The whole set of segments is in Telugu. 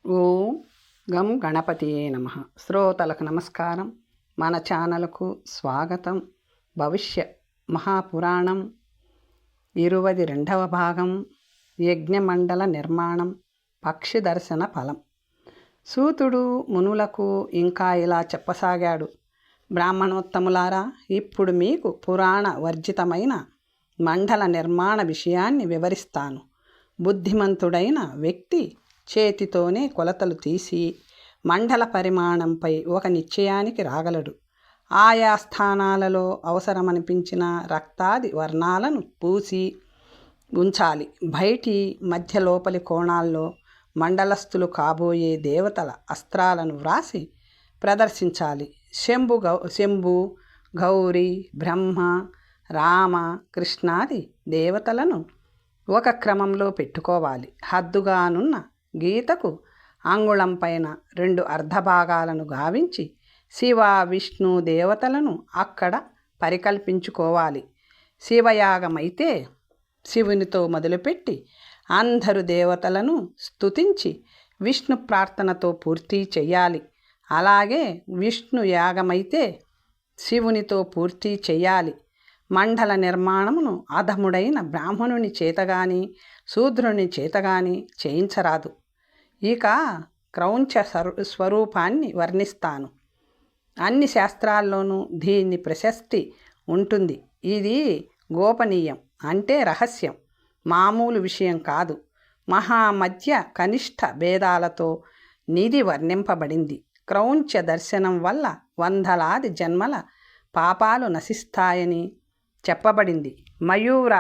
ఓం గం గణపతియే నమః. శ్రోతలకు నమస్కారం. మన ఛానల్కు స్వాగతం. భవిష్య మహాపురాణం 22వ భాగం యజ్ఞమండల నిర్మాణం పక్షి దర్శన ఫలం. సూతుడు మునులకు ఇంకా ఇలా చెప్పసాగాడు. బ్రాహ్మణోత్తములారా, ఇప్పుడు మీకు పురాణ వర్జితమైన మండల నిర్మాణ విషయాన్ని వివరిస్తాను. బుద్ధిమంతుడైన వ్యక్తి చేతితోనే కొలతలు తీసి మండల పరిమాణంపై ఒక నిశ్చయానికి రాగలడు. ఆయా స్థానాలలో అవసరమనిపించిన రక్తాది వర్ణాలను పూసి ఉంచాలి. బయటి మధ్య లోపలి కోణాల్లో మండలస్థులు కాబోయే దేవతల అస్త్రాలను వ్రాసి ప్రదర్శించాలి. శంభు, గౌరీ, బ్రహ్మ, రామ, కృష్ణాది దేవతలను ఒక క్రమంలో పెట్టుకోవాలి. హద్దుగానున్న గీతకు అంగుళం పైన 2 అర్ధభాగాలను గావించి శివ, విష్ణు దేవతలను అక్కడ పరికల్పించుకోవాలి. శివయాగమైతే శివునితో మొదలుపెట్టి అందరు దేవతలను స్తుతించి విష్ణు ప్రార్థనతో పూర్తి చెయ్యాలి. అలాగే విష్ణు యాగమైతే శివునితో పూర్తి చెయ్యాలి. మండల నిర్మాణమును అధముడైన బ్రాహ్మణుని చేతగాని శూద్రుని చేతగాని చేయించరాదు. ఇక క్రౌంచ స్వరూపాన్ని వర్ణిస్తాను. అన్ని శాస్త్రాల్లోనూ దీన్ని ప్రశస్తి ఉంటుంది. ఇది గోపనీయం, అంటే రహస్యం, మామూలు విషయం కాదు. మహామధ్య కనిష్ట భేదాలతో నిధి వర్ణింపబడింది. క్రౌంచ దర్శనం వల్ల వందలాది జన్మల పాపాలు నశిస్తాయని చెప్పబడింది. మయూర,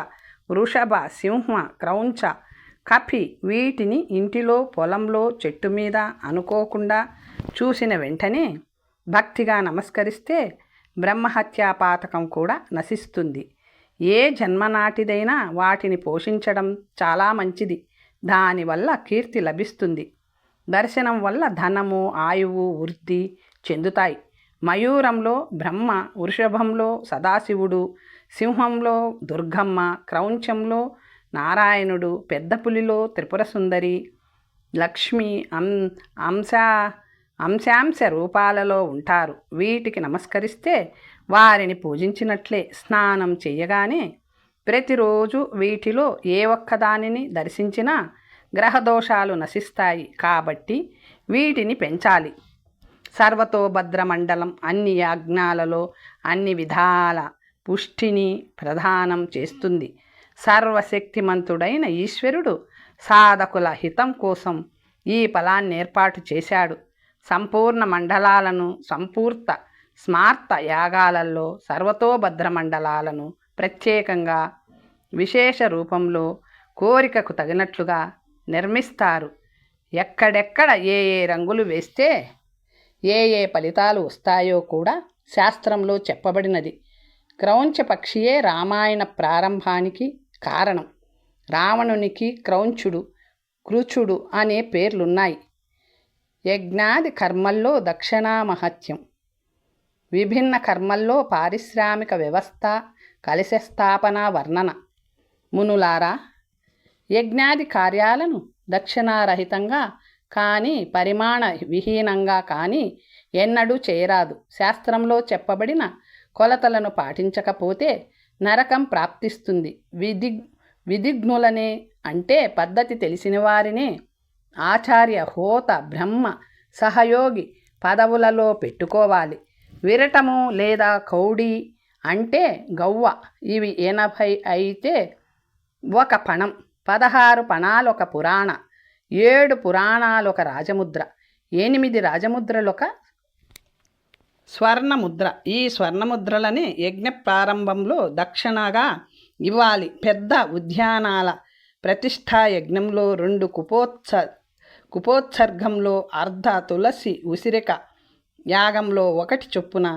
వృషభ, సింహ, క్రౌంచ, కపి వీటిని ఇంటిలో, పొలంలో, చెట్టు మీద అనుకోకుండా చూసిన వెంటనే భక్తిగా నమస్కరిస్తే బ్రహ్మహత్యాపాతకం కూడా నశిస్తుంది. ఏ జన్మనాటిదైనా వాటిని పోషించడం చాలా మంచిది. దానివల్ల కీర్తి లభిస్తుంది. దర్శనం వల్ల ధనము, ఆయువు వృద్ధి చెందుతాయి. మయూరంలో బ్రహ్మ, వృషభంలో సదాశివుడు, సింహంలో దుర్గమ్మ, క్రౌంచంలో నారాయణుడు, పెద్ద పులిలో త్రిపురసుందరి, లక్ష్మి అంశాంశ రూపాలలో ఉంటారు. వీటికి నమస్కరిస్తే వారిని పూజించినట్లే. స్నానం చెయ్యగానే ప్రతిరోజు వీటిలో ఏ ఒక్కదానిని దర్శించినా గ్రహదోషాలు నశిస్తాయి. కాబట్టి వీటిని పెంచాలి. సర్వతోభద్రమండలం అన్ని యజ్ఞాలలో అన్ని విధాల పుష్టిని ప్రదానం చేస్తుంది. సర్వశక్తిమంతుడైన ఈశ్వరుడు సాధకుల హితం కోసం ఈ ఫలాన్ని ఏర్పాటు చేశాడు. సంపూర్ణ మండలాలను సంపూర్త స్మార్త యాగాలలో సర్వతోభద్ర మండలాలను ప్రత్యేకంగా విశేష రూపంలో కోరికకు తగినట్లుగా నిర్మిస్తారు. ఎక్కడెక్కడ ఏ ఏ రంగులు వేస్తే ఏ ఏ ఫలితాలు వస్తాయో కూడా శాస్త్రంలో చెప్పబడినది. క్రౌంచ పక్షియే రామాయణ ప్రారంభానికి కారణం. రావణునికి క్రౌంచుడు, కృచుడు అనే పేర్లున్నాయి. యజ్ఞాది కర్మల్లో దక్షిణా మహత్యం, విభిన్న కర్మల్లో పారిశ్రామిక వ్యవస్థ, కలశ స్థాపన వర్ణన. మునులారా, యజ్ఞాది కార్యాలను దక్షిణారహితంగా కానీ పరిమాణ విహీనంగా కానీ ఎన్నడూ చేయరాదు. శాస్త్రంలో చెప్పబడిన కొలతలను పాటించకపోతే నరకం ప్రాప్తిస్తుంది. విధిజ్ఞులనే, అంటే పద్ధతి తెలిసిన వారినే ఆచార్య, హోత, బ్రహ్మ, సహయోగి పదవులలో పెట్టుకోవాలి. విరటము లేదా కౌడి అంటే గవ్వ, ఇవి 80 అయితే ఒక పణం, 16 పణాలొక పురాణ, 7 పురాణాలొక రాజముద్ర, 8 రాజముద్రలొక స్వర్ణముద్ర. ఈ స్వర్ణముద్రలనే యజ్ఞ ప్రారంభంలో దక్షిణగా ఇవ్వాలి. పెద్ద ఉద్యానాల ప్రతిష్ఠా యజ్ఞంలో 2 కుపోత్సర్గంలో అర్ధ తులసి ఉసిరిక యాగంలో 1 చొప్పున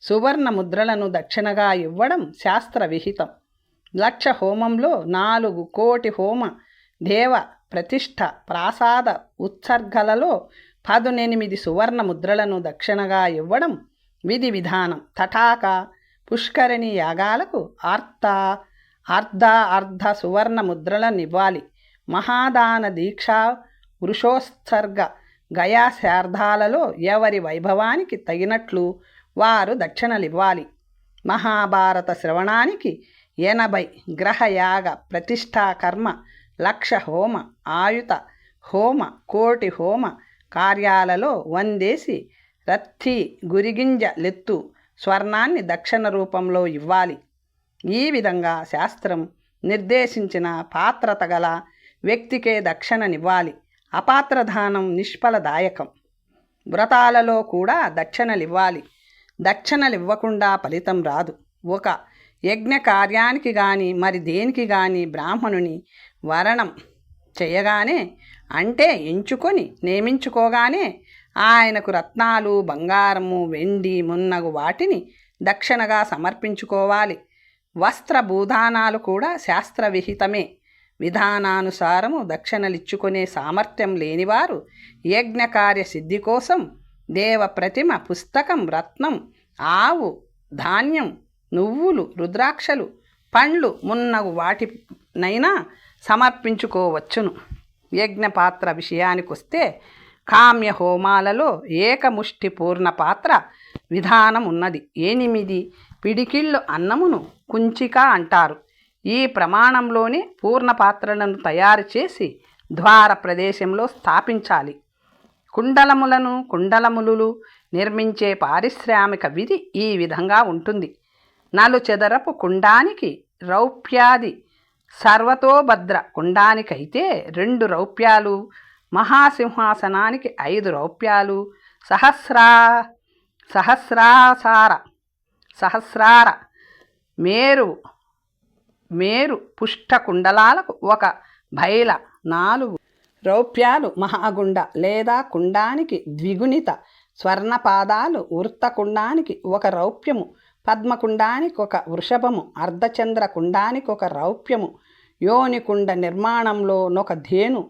సువర్ణ ముద్రలను దక్షిణగా ఇవ్వడం శాస్త్ర విహితం. 1,00,000 హోమంలో 4 కోటి హోమ దేవ ప్రతిష్ఠ ప్రాసాద ఉత్సర్గలలో 18 సువర్ణ ముద్రలను దక్షిణగా ఇవ్వడం విధి విధానం. తటాక, పుష్కరిణి యాగాలకు అర్ధ సువర్ణ ముద్రలనివ్వాలి. మహాదాన దీక్ష, వృషోత్సర్గ గయా శార్ధాలలో ఎవరి వైభవానికి తగినట్లు వారు దక్షిణలివ్వాలి. మహాభారత శ్రవణానికి 80 గ్రహయాగ ప్రతిష్టా కర్మ, 1,00,000 హోమ, ఆయుత హోమ, కోటి హోమ కార్యాలలో వందేసి రత్తి గురిగింజ లెత్తు స్వర్ణాన్ని దక్షిణ రూపంలో ఇవ్వాలి. ఈ విధంగా శాస్త్రం నిర్దేశించిన పాత్రత గల వ్యక్తికే దక్షిణనివ్వాలి. అపాత్రదానం నిష్ఫలదాయకం. వ్రతాలలో కూడా దక్షిణలివ్వాలి. దక్షిణలివ్వకుండా ఫలితం రాదు. ఒక యజ్ఞ కార్యానికి కానీ మరి దేనికి కానీ బ్రాహ్మణుని వరణం చేయగానే, అంటే ఎంచుకొని నియమించుకోగానే ఆయనకు రత్నాలు, బంగారము, వెండి మున్నగు వాటిని దక్షిణగా సమర్పించుకోవాలి. వస్త్రభూదానాలు కూడా శాస్త్రవిహితమే. విధానానుసారము దక్షిణలిచ్చుకునే సామర్థ్యం లేనివారు యజ్ఞకార్య సిద్ధి కోసం దేవప్రతిమ, పుస్తకం, రత్నం, ఆవు, ధాన్యం, నువ్వులు, రుద్రాక్షలు, పండ్లు మున్నగు వాటినైనా సమర్పించుకోవచ్చును. యజ్ఞపాత్ర విషయానికొస్తే కామ్య హోమాలలో ఏకముష్టి పూర్ణ పాత్ర విధానం ఉన్నది. 8 పిడికిళ్ళు అన్నమును కుంచిక అంటారు. ఈ ప్రమాణంలోనే పూర్ణ పాత్రలను తయారు చేసి ద్వార ప్రదేశంలో స్థాపించాలి. కుండలములు నిర్మించే పారిశ్రామిక విధి ఈ విధంగా ఉంటుంది. నలుచెదరపు కుండానికి రౌప్యాది, సర్వతోభద్ర కుండానికైతే 2 రౌప్యాలు, మహాసింహాసనానికి 5 రౌప్యాలు, సహస్రార మేరు పుష్ట కుండలాలకు 1 బైల 4 రౌప్యాలు, మహాగుండ లేదా కుండానికి ద్విగుణిత స్వర్ణపాదాలు, వృత్తకుండానికి 1 రౌప్యము, పద్మకుండానికి 1 వృషభము, అర్ధచంద్ర కుండానికి 1 రౌప్యము, యోనికుండ నిర్మాణంలో 1 ధేను,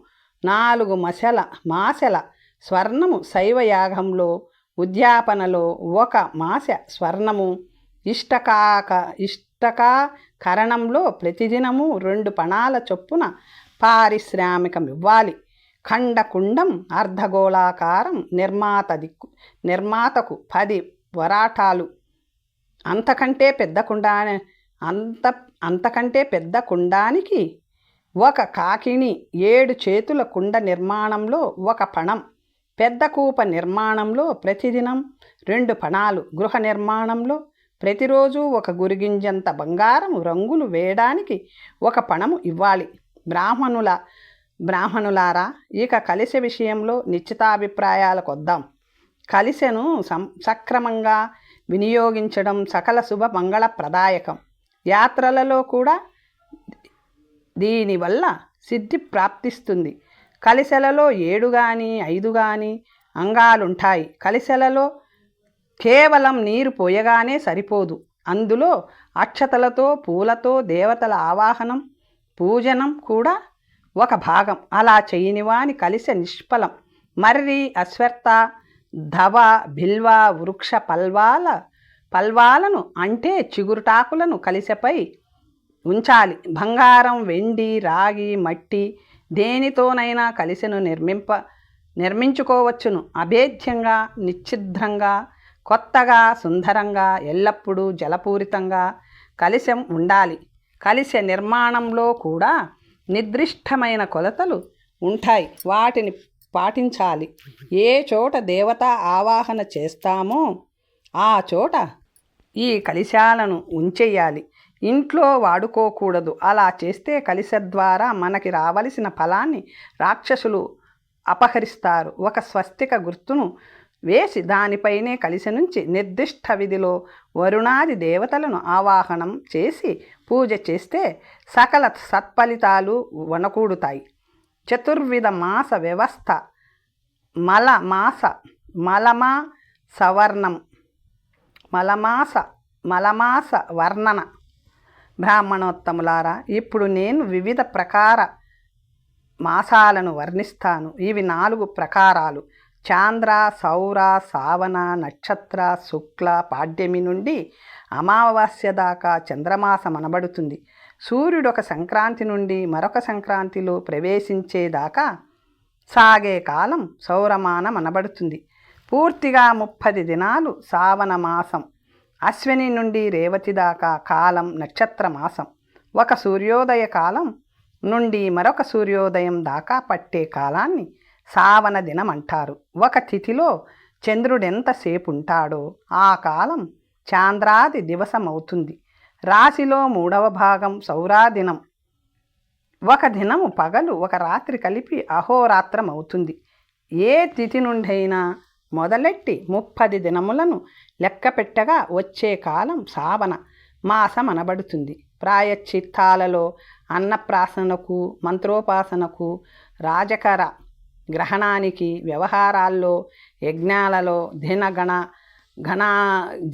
4 మాసెల స్వర్ణము, శైవయాగంలో ఉద్యాపనలో 1 మాస స్వర్ణము, ఇష్టకాకరణంలో ప్రతిదినము 2 పణాల చొప్పున పారిశ్రామికమివ్వాలి. ఖండకుండం అర్ధగోళాకారం, నిర్మాతకు 10 వరాటాలు, అంతకంటే పెద్ద కుండానికి 1 కాకిణి, 7 చేతుల కుండ నిర్మాణంలో 1 పణం, పెద్ద కూప నిర్మాణంలో ప్రతిదినం 2 పణాలు, గృహ నిర్మాణంలో ప్రతిరోజు 1 గురిగింజంత బంగారం రంగులు వేయడానికి 1 పణము ఇవ్వాలి. బ్రాహ్మణులారా, ఇక కలిసె విషయంలో నిశ్చితాభిప్రాయాలకు వద్దాం. కలిసెను సక్రమంగా వినియోగించడం సకల శుభ మంగళప్రదాయకం. యాత్రలలో కూడా దీనివల్ల సిద్ధి ప్రాప్తిస్తుంది. కలిసెలలో 7 కానీ 5 కానీ అంగాలుంటాయి. కలిసెలలో కేవలం నీరు పోయగానే సరిపోదు. అందులో అక్షతలతో, పూలతో దేవతల ఆవాహనం, పూజనం కూడా 1 భాగం. అలా చేయనివాని కలిసె నిష్ఫలం. మర్రి, అశ్వత్థ, ధవ, బిల్వ వృక్ష పల్వాలను అంటే చిగురుటాకులను కలిసెపై ఉంచాలి. బంగారం, వెండి, రాగి, మట్టి దేనితోనైనా కలిసెను నిర్మించుకోవచ్చును. అభేద్యంగా, నిశ్చిద్రంగా, కొత్తగా, సుందరంగా, ఎల్లప్పుడూ జలపూరితంగా కలిసెం ఉండాలి. కలిసె నిర్మాణంలో కూడా నిర్దిష్టమైన కొలతలు ఉంటాయి. వాటిని పాటించాలి. ఏ చోట దేవతా ఆవాహన చేస్తామో ఆ చోట ఈ కలిశాలను ఉంచేయాలి. ఇంట్లో వాడుకోకూడదు. అలా చేస్తే కలిసె ద్వారా మనకి రావలసిన ఫలాన్ని రాక్షసులు అపహరిస్తారు. 1 స్వస్తిక గుర్తును వేసి దానిపైనే కలిసె నుంచి నిర్దిష్ట విధిలో వరుణాది దేవతలను ఆవాహనం చేసి పూజ చేస్తే సకల సత్ఫలితాలు వనకూడుతాయి. చతుర్విధ మాస వ్యవస్థ మలమాస వర్ణన. బ్రాహ్మణోత్తములారా, ఇప్పుడు నేను వివిధ ప్రకార మాసాలను వర్ణిస్తాను. ఇవి 4 ప్రకారాలు. చాంద్ర, సౌర, సావన, నక్షత్ర, శుక్ల, పాడ్యమి నుండి అమావాస్య దాకా చంద్రమాసం అనబడుతుంది. సూర్యుడు 1 సంక్రాంతి నుండి మరొక సంక్రాంతిలో ప్రవేశించేదాకా సాగే కాలం సౌరమానం అనబడుతుంది. పూర్తిగా 30 దినాలు శ్రావణ మాసం. అశ్విని నుండి రేవతి దాకా కాలం నక్షత్ర మాసం. ఒక సూర్యోదయ కాలం నుండి మరొక సూర్యోదయం దాకా పట్టే కాలాన్ని శ్రావణ దినం అంటారు. ఒక తిథిలో చంద్రుడెంతసేపు ఉంటాడో ఆ కాలం చాంద్రాది దివసం అవుతుంది. రాశిలో 3వ భాగం సౌరాదినం. ఒక దినము పగలు ఒక రాత్రి కలిపి అహోరాత్రం అవుతుంది. ఏ తిథి నుండైనా మొదలెట్టి 30 దినములను లెక్కపెట్టగా వచ్చే కాలం శ్రావణ మాసం అనబడుతుంది. ప్రాయశ్చిత్తాలలో అన్నప్రాసనకు, మంత్రోపాసనకు, రాజకర గ్రహణానికి, వ్యవహారాల్లో, యజ్ఞాలలో,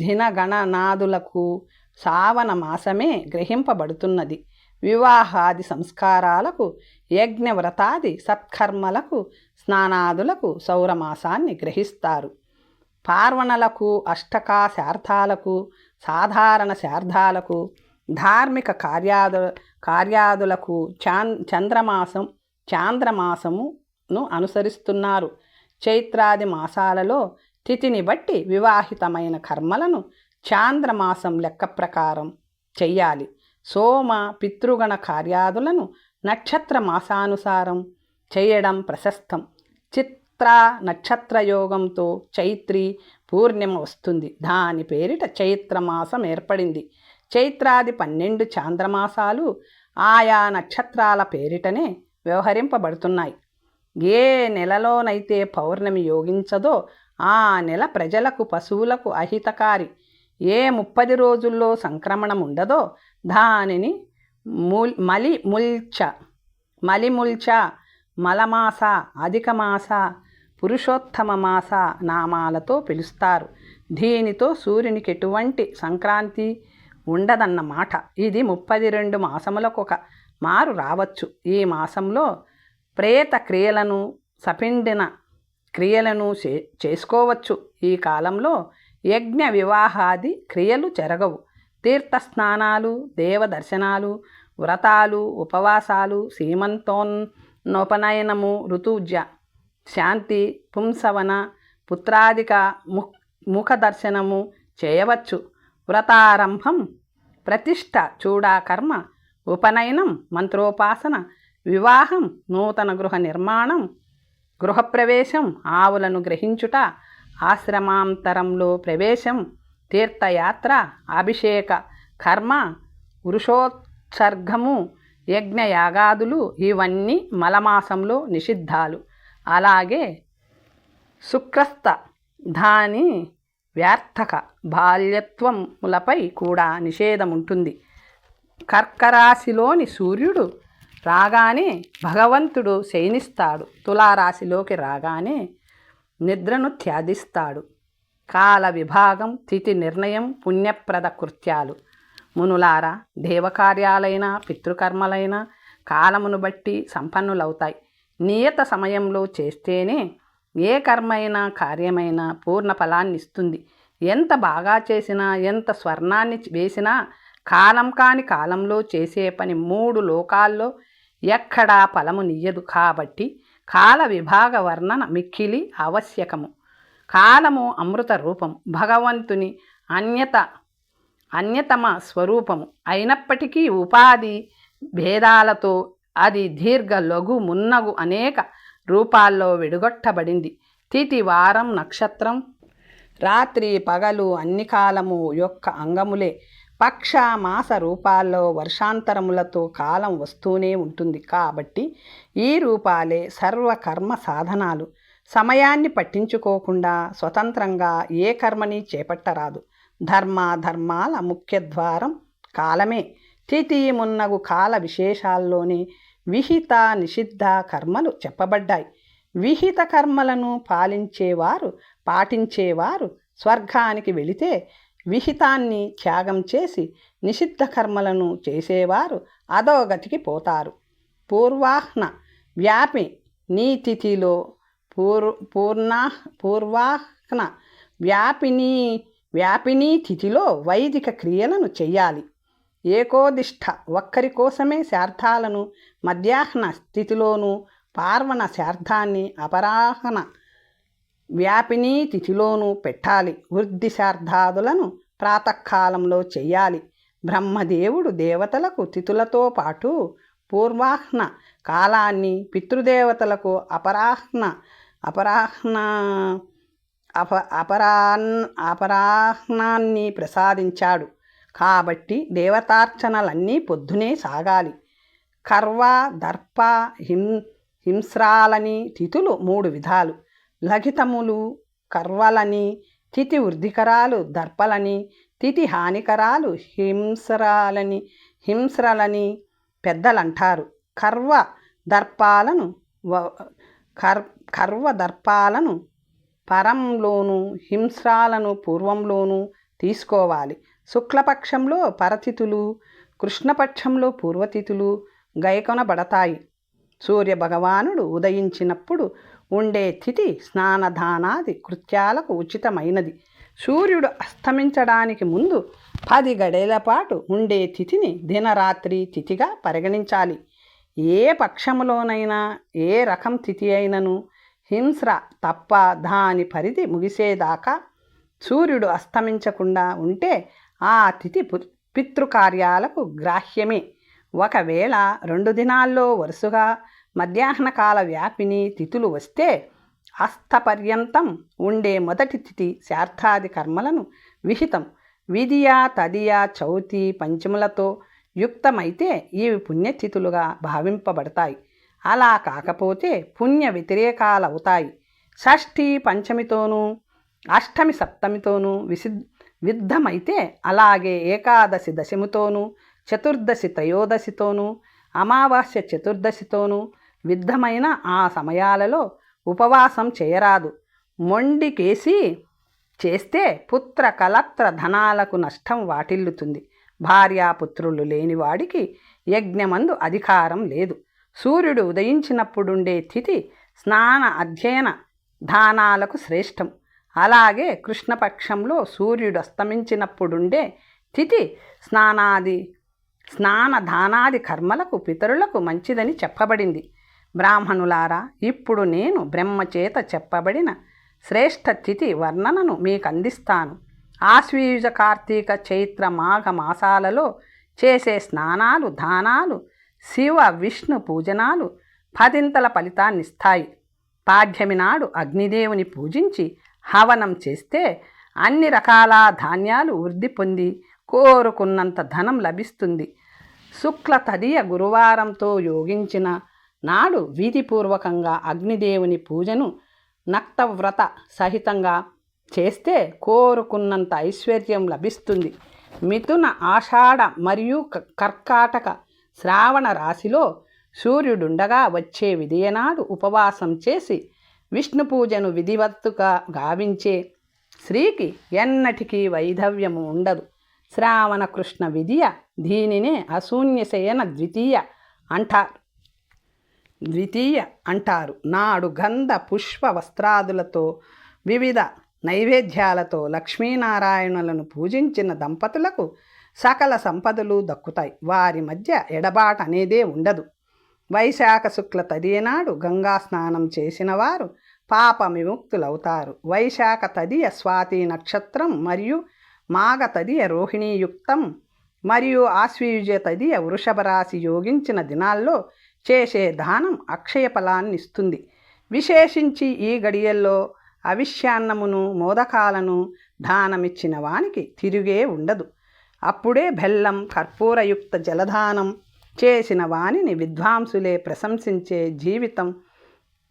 దినగణనాదులకు శ్రావణ మాసమే గ్రహింపబడుతున్నది. వివాహాది సంస్కారాలకు, యజ్ఞవ్రతాది సత్కర్మలకు, స్నానాదులకు సౌరమాసాన్ని గ్రహిస్తారు. పార్వణలకు, అష్టకా శార్థాలకు, సాధారణ శార్థాలకు, ధార్మిక కార్యాదులకు చాంద్రమాసమును అనుసరిస్తున్నారు. చైత్రాది మాసాలలో తిథిని బట్టి వివాహితమైన కర్మలను చాంద్రమాసం లెక్క ప్రకారం చెయ్యాలి. సోమ పితృగణ కార్యాదులను నక్షత్ర మాసానుసారం చేయడం ప్రశస్తం. చిత్ర నక్షత్రయోగంతో చైత్రి పూర్ణిమ వస్తుంది. దాని పేరిట చైత్రమాసం ఏర్పడింది. చైత్రాది 12 చాంద్రమాసాలు ఆయా నక్షత్రాల పేరిటనే వ్యవహరింపబడుతున్నాయి. ఏ నెలలోనైతే పౌర్ణమి యోగించదో ఆ నెల ప్రజలకు, పశువులకు అహితకారి. ఏ 30 రోజుల్లో సంక్రమణం ఉండదో దానిని మలిముల్చ, మలమాస, అధికమాస, పురుషోత్తమ మాస నామాలతో పిలుస్తారు. దీనితో సూర్యునికి ఎటువంటి సంక్రాంతి ఉండదన్నమాట. ఇది 32 మాసములకొక మారు రావచ్చు. ఈ మాసంలో ప్రేత క్రియలను, సపిండిన క్రియలను చేసుకోవచ్చు. ఈ కాలంలో యజ్ఞ వివాహాది క్రియలు జరగవు. తీర్థస్నానాలు, దేవదర్శనాలు, వ్రతాలు, ఉపవాసాలు, సీమంతోన్నోపనయనము, ఋతుజ శాంతి, పుంసవన, పుత్రాదిక ముఖదర్శనము చేయవచ్చు. వ్రతారంభం, ప్రతిష్ఠ, చూడాకర్మ, ఉపనయనం, మంత్రోపాసన, వివాహం, నూతన గృహ నిర్మాణం, గృహప్రవేశం, ఆవులను గ్రహించుట, ఆశ్రమాంతరంలో ప్రవేశం, తీర్థయాత్ర, అభిషేక కర్మ, వృషోత్సర్గము, యజ్ఞయాగాదులు ఇవన్నీ మలమాసంలో నిషిద్ధాలు. అలాగే శుక్రస్థ దాని వ్యార్థక బాల్యత్వములపై కూడా నిషేధం ఉంటుంది. కర్కరాశిలోని సూర్యుడు రాగానే భగవంతుడు శయనిస్తాడు. తులారాశిలోకి రాగానే నిద్రను త్యజిస్తాడు. కాల విభాగం, తిథి నిర్ణయం, పుణ్యప్రద కృత్యాలు. మునులారా, దేవకార్యాలైన పితృకర్మలైన కాలమును బట్టి సంపన్నులవుతాయి. నియత సమయంలో చేస్తేనే ఏ కర్మైనా కార్యమైనా పూర్ణ ఫలాన్ని ఇస్తుంది. ఎంత బాగా చేసినా, ఎంత స్వర్ణాన్ని వేసినా కాలం కాని కాలంలో చేసే పని 3 లోకాల్లో ఎక్కడా ఫలము నియ్యదు. కాబట్టి కాల విభాగ వర్ణన మిక్కిలి ఆవశ్యకము. కాలము అమృత రూపం, భగవంతుని అన్యతమ స్వరూపము అయినప్పటికీ ఉపాధి భేదాలతో అది దీర్ఘ, లఘు, మున్నగు అనేక రూపాల్లో విడగొట్టబడింది. తిథి, వారం, నక్షత్రం, రాత్రి, పగలు అన్ని కాలము యొక్క అంగములే. పక్ష, మాస రూపాల్లో వర్షాంతరములతో కాలం వస్తూనే ఉంటుంది. కాబట్టి ఈ రూపాలే సర్వకర్మ సాధనాలు. సమయాన్ని పట్టించుకోకుండా స్వతంత్రంగా ఏ కర్మని చేపట్టరాదు. ధర్మాల ముఖ్యద్వారం కాలమే. తిథి మున్నగు కాల విశేషాల్లోనే విహిత, నిషిద్ధ కర్మలు చెప్పబడ్డాయి. విహిత కర్మలను పాటించేవారు స్వర్గానికి వెళితే, విహితాన్ని త్యాగం చేసి నిషిద్ధ కర్మలను చేసేవారు అధోగతికి పోతారు. పూర్వాహ్న వ్యాపి నీ తిథిలో పూర్వాహ్న వ్యాపిని తిథిలో వైదిక క్రియలను చెయ్యాలి. ఏకోదిష్ట ఒక్కరి కోసమే శార్థాలను మధ్యాహ్న స్థితిలోనూ, పార్వణ శార్ధాన్ని అపరాహ్న వ్యాపినీ తిథిలోనూ పెట్టాలి. వృద్ధి శార్ధాదులను ప్రాతకాలంలో చెయ్యాలి. బ్రహ్మదేవుడు దేవతలకు తిథులతో పాటు పూర్వాహ్న కాలాన్ని, పితృదేవతలకు అపరాహ్నాన్ని ప్రసాదించాడు. కాబట్టి దేవతార్చనలన్నీ పొద్దునే సాగాలి. కర్వ, దర్ప, హింస్రాలని తిథులు 3 విధాలు. లఘితములు కర్వలని, తిథి వృద్ధికరాలు దర్పలని, తిథి హానికరాలు హింస్రలని పెద్దలంటారు. కర్వ దర్పాలను పరంలోనూ హింస్రాలను పూర్వంలోనూ తీసుకోవాలి. శుక్లపక్షంలో పరతిథులు, కృష్ణపక్షంలో పూర్వతిథులు గైకొనబడతాయి. సూర్యభగవానుడు ఉదయించినప్పుడు ఉండే తిథి స్నానదానాది కృత్యాలకు ఉచితమైనది. సూర్యుడు అస్తమించడానికి ముందు 10 గడియల పాటు ఉండే తిథిని దినరాత్రి తిథిగా పరిగణించాలి. ఏ పక్షములోనైనా ఏ రకం తిథి అయినను హింస్ర తప్ప దాని పరిధి ముగిసేదాకా సూర్యుడు అస్తమించకుండా ఉంటే ఆ తిథి పితృకార్యాలకు గ్రాహ్యమే. ఒకవేళ 2 దినాల్లో వరుసగా మధ్యాహ్నకాల వ్యాపిని తిథులు వస్తే అస్తపర్యంతం ఉండే మొదటి తిథి శార్థాది కర్మలను విహితం. విధియ, తదియ, చౌతి, పంచములతో యుక్తమైతే ఇవి పుణ్యతిథులుగా భావింపబడతాయి. అలా కాకపోతే పుణ్య వ్యతిరేకాలవుతాయి. షష్ఠి పంచమితోనూ, అష్టమి సప్తమితోనూ విద్ధమైతే, అలాగే ఏకాదశి దశమితోనూ, చతుర్దశి త్రయోదశితోనూ, అమావాస్య చతుర్దశితోనూ విద్ధమైన ఆ సమయాలలో ఉపవాసం చేయరాదు. మొండికేసి చేస్తే పుత్ర కలత్ర ధనాలకు నష్టం వాటిల్లుతుంది. భార్యాపుత్రులు లేనివాడికి యజ్ఞమందు అధికారం లేదు. సూర్యుడు ఉదయించినప్పుడుండే తిథి స్నాన అధ్యయన దానాలకు శ్రేష్టం. అలాగే కృష్ణపక్షంలో సూర్యుడు అస్తమించినప్పుడుండే తిథి స్నానదానాది కర్మలకు పితరులకు మంచిదని చెప్పబడింది. బ్రాహ్మణులారా, ఇప్పుడు నేను బ్రహ్మచేత చెప్పబడిన శ్రేష్ఠ తిథి వర్ణనను మీకు అందిస్తాను. ఆశ్వీయుజ, కార్తీక, చైత్ర, మాఘ మాసాలలో చేసే స్నానాలు, దానాలు, శివ విష్ణు పూజనాలు 10 ఫలితాన్నిస్తాయి. పాడ్యమి నాడు అగ్నిదేవుని పూజించి హవనం చేస్తే అన్ని రకాల ధాన్యాలు వృద్ధి పొంది కోరుకున్నంత ధనం లభిస్తుంది. శుక్ల తదియ గురువారంతో యోగించిన నాడు విధిపూర్వకంగా అగ్నిదేవుని పూజను నక్తవ్రత సహితంగా చేస్తే కోరుకున్నంత ఐశ్వర్యం లభిస్తుంది. మిథున, ఆషాఢ మరియు కర్కాటక, శ్రావణ రాశిలో సూర్యుడుండగా వచ్చే విధియనాడు ఉపవాసం చేసి విష్ణు పూజను విధివత్తుగా గావించే స్త్రీకి ఎన్నటికీ వైధవ్యము ఉండదు. శ్రావణ కృష్ణ విధియ దీనినే అశూన్యశయన ద్వితీయ అంటారు. నాడు గంధ పుష్ప వస్త్రాదులతో వివిధ నైవేద్యాలతో లక్ష్మీనారాయణులను పూజించిన దంపతులకు సకల సంపదలు దక్కుతాయి. వారి మధ్య ఎడబాటు అనేదే ఉండదు. వైశాఖ శుక్ల తదియనాడు గంగా స్నానం చేసిన వారు పాప విముక్తులవుతారు. వైశాఖ తదియ స్వాతి నక్షత్రం మరియు మాఘ తదియ రోహిణీయుక్తం మరియు ఆశ్వయుజ తదియ వృషభ రాశి యోగించిన దినాల్లో చేసే దానం అక్షయ ఫలాన్ని ఇస్తుంది. విశేషించి ఈ గడియల్లో అవిష్యాన్నమును, మోదకాలను దానమిచ్చిన వానికి తిరుగే ఉండదు. అప్పుడే బెల్లం, కర్పూరయుక్త జలదానం చేసిన వానిని విద్వాంసులే ప్రశంసించే జీవితం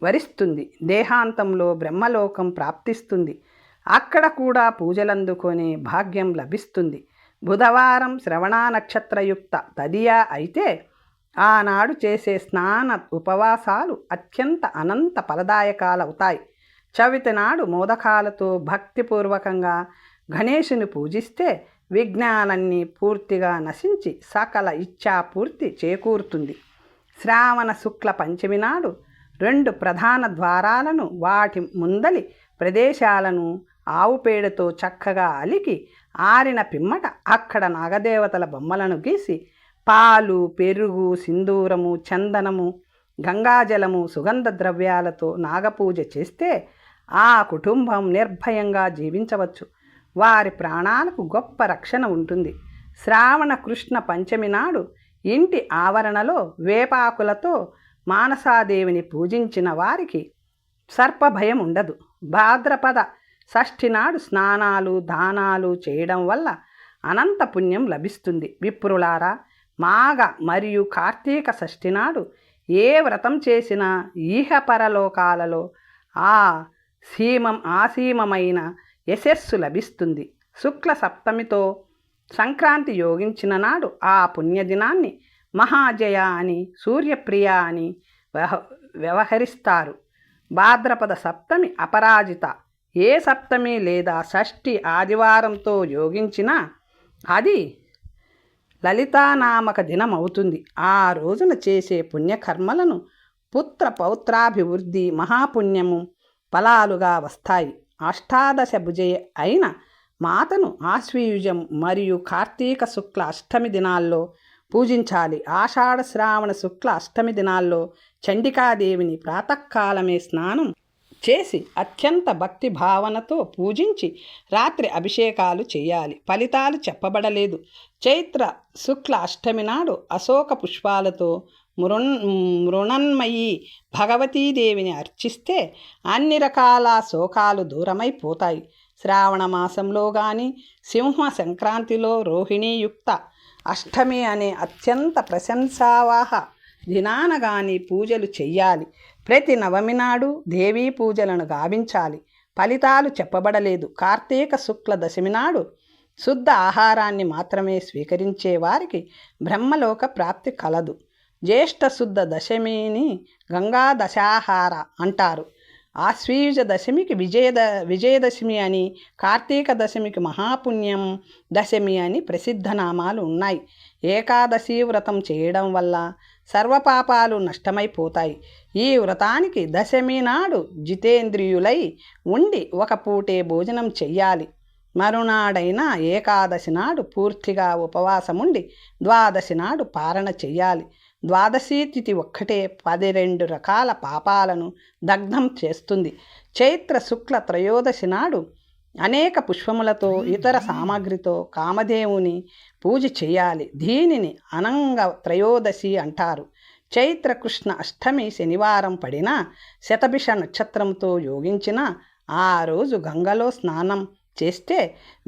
వరిస్తుంది. దేహాంతంలో బ్రహ్మలోకం ప్రాప్తిస్తుంది. అక్కడ కూడా పూజలందుకునే భాగ్యం లభిస్తుంది. బుధవారం శ్రవణ నక్షత్రయుక్త తదియ అయితే ఆనాడు చేసే స్నాన ఉపవాసాలు అత్యంత అనంత ఫలదాయకాలవుతాయి. చవితి నాడు మోదకాలతో భక్తిపూర్వకంగా గణేశుని పూజిస్తే విఘ్నాలన్నీ పూర్తిగా నశించి సకల ఇచ్ఛాపూర్తి చేకూరుతుంది. శ్రావణ శుక్ల పంచమి నాడు 2 ప్రధాన ద్వారాలను, వాటి ముందలి ప్రదేశాలను ఆవు పేడతో చక్కగా అలికి ఆరిన పిమ్మట అక్కడ నాగదేవతల బొమ్మలను గీసి పాలు, పెరుగు, సింధూరము, చందనము, గంగాజలము సుగంధ ద్రవ్యాలతో నాగపూజ చేస్తే ఆ కుటుంబం నిర్భయంగా జీవించవచ్చు. వారి ప్రాణాలకు గొప్ప రక్షణ ఉంటుంది. శ్రావణ కృష్ణ పంచమి నాడు ఇంటి ఆవరణలో వేపాకులతో మానసాదేవిని పూజించిన వారికి సర్పభయం ఉండదు. భాద్రపద షష్ఠి నాడు స్నానాలు దానాలు చేయడం వల్ల అనంత పుణ్యం లభిస్తుంది. విప్రులారా, మాఘ మరియు కార్తీక షష్ఠి నాడు ఏ వ్రతం చేసినా ఈహపరలోకాలలో ఆసీమమైన యశస్సు లభిస్తుంది. శుక్ల సప్తమితో సంక్రాంతి యోగించిన నాడు ఆ పుణ్యదినాన్ని మహాజయ అని, సూర్యప్రియ అని వ్యవహరిస్తారు. భాద్రపద సప్తమి అపరాజిత. ఏ సప్తమి లేదా షష్ఠి ఆదివారంతో యోగించినా అది లలితానామక దినం అవుతుంది. ఆ రోజున చేసే పుణ్యకర్మలను పుత్ర పౌత్రాభివృద్ధి మహాపుణ్యము ఫలాలుగా వస్తాయి. అష్టాదశ భుజయ అయిన మాతను ఆశ్వయుజం మరియు కార్తీక శుక్ల అష్టమి దినాల్లో పూజించాలి. ఆషాఢ శ్రావణ శుక్ల అష్టమి దినాల్లో చండికాదేవిని ప్రాతకాలమే స్నానం చేసి అత్యంత భక్తి భావనతో పూజించి రాత్రి అభిషేకాలు చేయాలి. ఫలితాలు చెప్పబడలేదు. చైత్ర శుక్ల అష్టమి నాడు అశోక పుష్పాలతో మృణన్మయీ భగవతీదేవిని అర్చిస్తే అన్ని రకాల శోకాలు దూరమైపోతాయి. శ్రావణ మాసంలో కానీ సింహ సంక్రాంతిలో రోహిణీయుక్త అష్టమి అనే అత్యంత ప్రశంసావాహ దినాన గాని పూజలు చెయ్యాలి. ప్రతి నవమి నాడు దేవీ పూజలను గావించాలి. ఫలితాలు చెప్పబడలేదు. కార్తీక శుక్ల దశమి నాడు శుద్ధ ఆహారాన్ని మాత్రమే స్వీకరించే వారికి బ్రహ్మలోక ప్రాప్తి కలదు. జ్యేష్ఠ శుద్ధ దశమిని గంగా దశాహార అంటారు. ఆశ్వీయుజ దశమికి విజయదశమి అని, కార్తీక దశమికి మహాపుణ్యం దశమి అని ప్రసిద్ధ నామాలు ఉన్నాయి. ఏకాదశి వ్రతం చేయడం వల్ల సర్వపాపాలు నష్టమైపోతాయి. ఈ వ్రతానికి దశమి నాడు జితేంద్రియులై ఉండి ఒక పూటే భోజనం చెయ్యాలి. మరునాడైన ఏకాదశి నాడు పూర్తిగా ఉపవాసముండి ద్వాదశి నాడు పారణ చెయ్యాలి. ద్వాదశి తిథి ఒక్కటే 12 రకాల పాపాలను దగ్ధం చేస్తుంది. చైత్ర శుక్ల త్రయోదశి నాడు అనేక పుష్పములతో ఇతర సామాగ్రితో కామదేవుని పూజ చేయాలి. దీనిని అనంగ త్రయోదశి అంటారు. చైత్ర కృష్ణ అష్టమి శనివారం పడిన శతభిష నక్షత్రంతో యోగించిన ఆ రోజు గంగలో స్నానం చేస్తే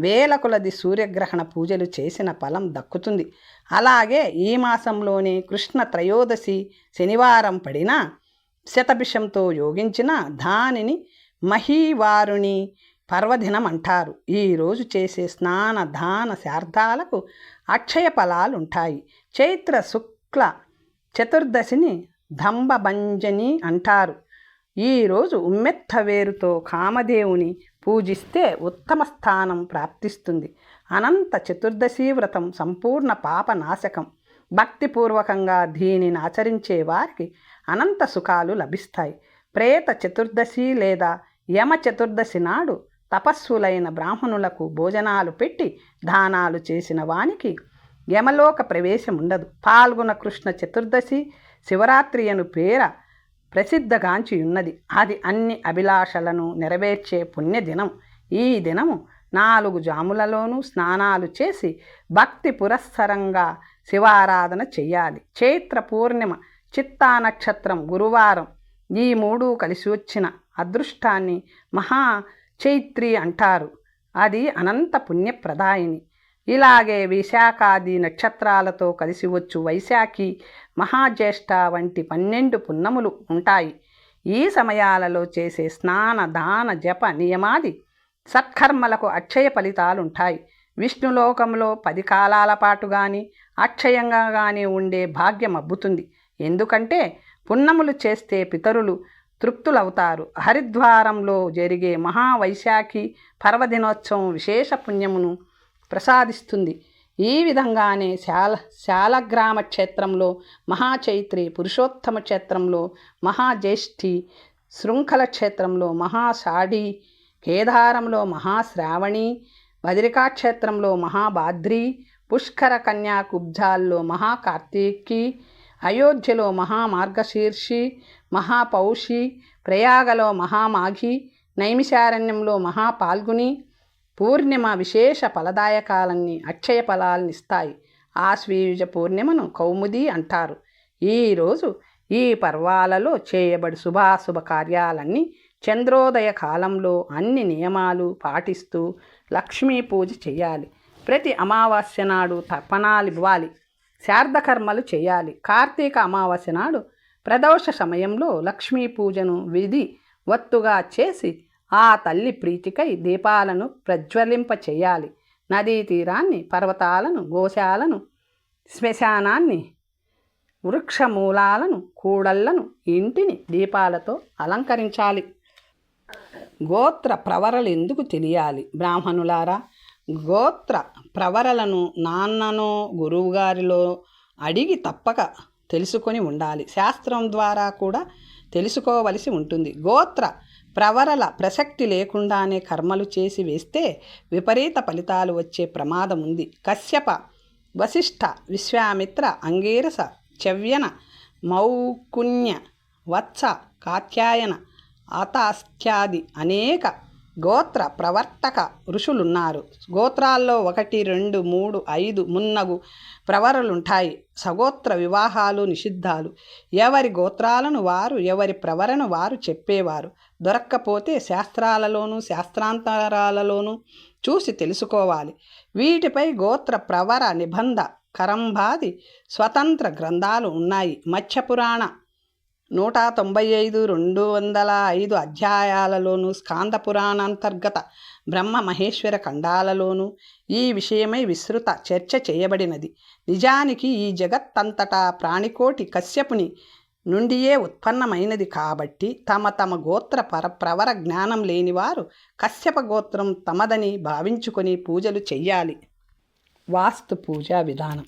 వేల కొలది సూర్యగ్రహణ పూజలు చేసిన ఫలం దక్కుతుంది. అలాగే ఈ మాసంలోనే కృష్ణ త్రయోదశి శనివారం పడిన శతభిషంతో యోగించిన దానిని మహీవారుణి పర్వదినం అంటారు. ఈరోజు చేసే స్నాన దాన శార్థాలకు అక్షయ ఫలాలుంటాయి. చైత్ర శుక్ల చతుర్దశిని దంబభంజని అంటారు. ఈరోజు ఉమ్మెత్త వేరుతో కామదేవుని పూజిస్తే ఉత్తమ స్థానం ప్రాప్తిస్తుంది. అనంత చతుర్దశి వ్రతం సంపూర్ణ పాపనాశకం. భక్తిపూర్వకంగా దీనిని ఆచరించే వారికి అనంత సుఖాలు లభిస్తాయి. ప్రేత చతుర్దశి లేదా యమ చతుర్దశి నాడు తపస్సులైన బ్రాహ్మణులకు భోజనాలు పెట్టి దానాలు చేసిన వానికి యమలోక ప్రవేశం ఉండదు. పాల్గొన కృష్ణ చతుర్దశి శివరాత్రి అను పేర ప్రసిద్ధగాంచి ఉన్నది. అది అన్ని అభిలాషలను నెరవేర్చే పుణ్యదినం. ఈ దినము 4 జాములలోనూ స్నానాలు చేసి భక్తి పురస్సరంగా శివారాధన చెయ్యాలి. చైత్ర పూర్ణిమ, చిత్తా నక్షత్రం, గురువారం ఈ 3 కలిసి వచ్చిన అదృష్టాన్ని మహాచైత్రి అంటారు. అది అనంత పుణ్యప్రదాయిని. ఇలాగే విశాఖాది నక్షత్రాలతో కలిసి వచ్చు వైశాఖి, మహాజ్యేష్ఠ వంటి 12 పున్నములు ఉంటాయి. ఈ సమయాలలో చేసే స్నాన దాన జప నియమాది సత్కర్మలకు అక్షయ ఫలితాలుంటాయి. విష్ణులోకంలో 10 కాలాల పాటు కానీ అక్షయంగా కానీ ఉండే భాగ్యం అబ్బుతుంది. ఎందుకంటే పున్నములు చేస్తే పితరులు తృప్తులవుతారు. హరిద్వారంలో జరిగే మహావైశాఖి పర్వదినోత్సవం విశేష పుణ్యమును ప్రసాదిస్తుంది. ఈ విధంగానే శాలగ్రామ క్షేత్రంలో మహాచైత్రి, పురుషోత్తమ క్షేత్రంలో మహాజ్యేష్ఠి, శృంఖల క్షేత్రంలో మహాషాఢి, కేదారంలో మహాశ్రావణి, బదరికా క్షేత్రంలో మహాభాద్రి, పుష్కర కన్యాకుబ్జాల్లో మహాకార్తీకి, అయోధ్యలో మహామార్గశీర్షి, మహాపౌషి, ప్రయాగలో మహామాఘి, నైమిషారణ్యంలో మహాపాల్గుని పూర్ణిమ విశేష ఫలదాయకాలన్నీ అక్షయ ఫలాలనిస్తాయి. ఆశ్వీయుజ పూర్ణిమను కౌముది అంటారు. ఈరోజు ఈ పర్వాలలో చేయబడి శుభాశుభ కార్యాలన్నీ చంద్రోదయ కాలంలో అన్ని నియమాలు పాటిస్తూ లక్ష్మీ పూజ చేయాలి. ప్రతి అమావాస్య నాడు తర్పణాలు ఇవ్వాలి. శార్ధకర్మలు చేయాలి. కార్తీక అమావాస్య నాడు ప్రదోష సమయంలో లక్ష్మీ పూజను విధివత్తుగా చేసి ఆ తల్లి ప్రీతికై దీపాలను ప్రజ్వలింప చేయాలి. నదీ తీరాన్ని, పర్వతాలను, గోశాలను, శ్మశానాన్ని, వృక్షమూలాలను, కూడళ్లను, ఇంటిని దీపాలతో అలంకరించాలి. గోత్ర ప్రవరలు ఎందుకు తెలియాలి? బ్రాహ్మణులారా, గోత్ర ప్రవరలను నాన్ననో గురువుగారిలో అడిగి తప్పక తెలుసుకొని ఉండాలి. శాస్త్రం ద్వారా కూడా తెలుసుకోవలసి ఉంటుంది. గోత్ర ప్రవరల ప్రసక్తి లేకుండానే కర్మలు చేసి వేస్తే విపరీత ఫలితాలు వచ్చే ప్రమాదం ఉంది. కశ్యప, వశిష్ఠ, విశ్వామిత్ర, అంగీరస, చవ్యన, మౌకున్య, వత్స, కాత్యాయన, అతాస్థ్యాది అనేక గోత్ర ప్రవర్తక ఋషులున్నారు. గోత్రాల్లో 1, 2, 3, 5 మున్నగు ప్రవరలుంటాయి. సగోత్ర వివాహాలు నిషిద్ధాలు. ఎవరి గోత్రాలను వారు, ఎవరి ప్రవరను వారు చెప్పేవారు. దొరక్కపోతే శాస్త్రాలలోనూ శాస్త్రాంతరాలలోనూ చూసి తెలుసుకోవాలి. వీటిపై గోత్ర ప్రవర నిబంధ కరంభాది స్వతంత్ర గ్రంథాలు ఉన్నాయి. మత్స్యపురాణ 195, 205 అధ్యాయాలలోనూ, స్కాంద పురాణాంతర్గత బ్రహ్మ మహేశ్వర ఖండాలలోనూ ఈ విషయమై విస్తృత చర్చ చేయబడినది. నిజానికి ఈ జగత్తంతటా ప్రాణికోటి కశ్యపుని నుండియే ఉత్పన్నమైనది కాబట్టి తమ గోత్ర ప్రవర జ్ఞానం లేనివారు కశ్యప గోత్రం తమదని భావించుకొని పూజలు చెయ్యాలి. వాస్తు పూజా విధానం.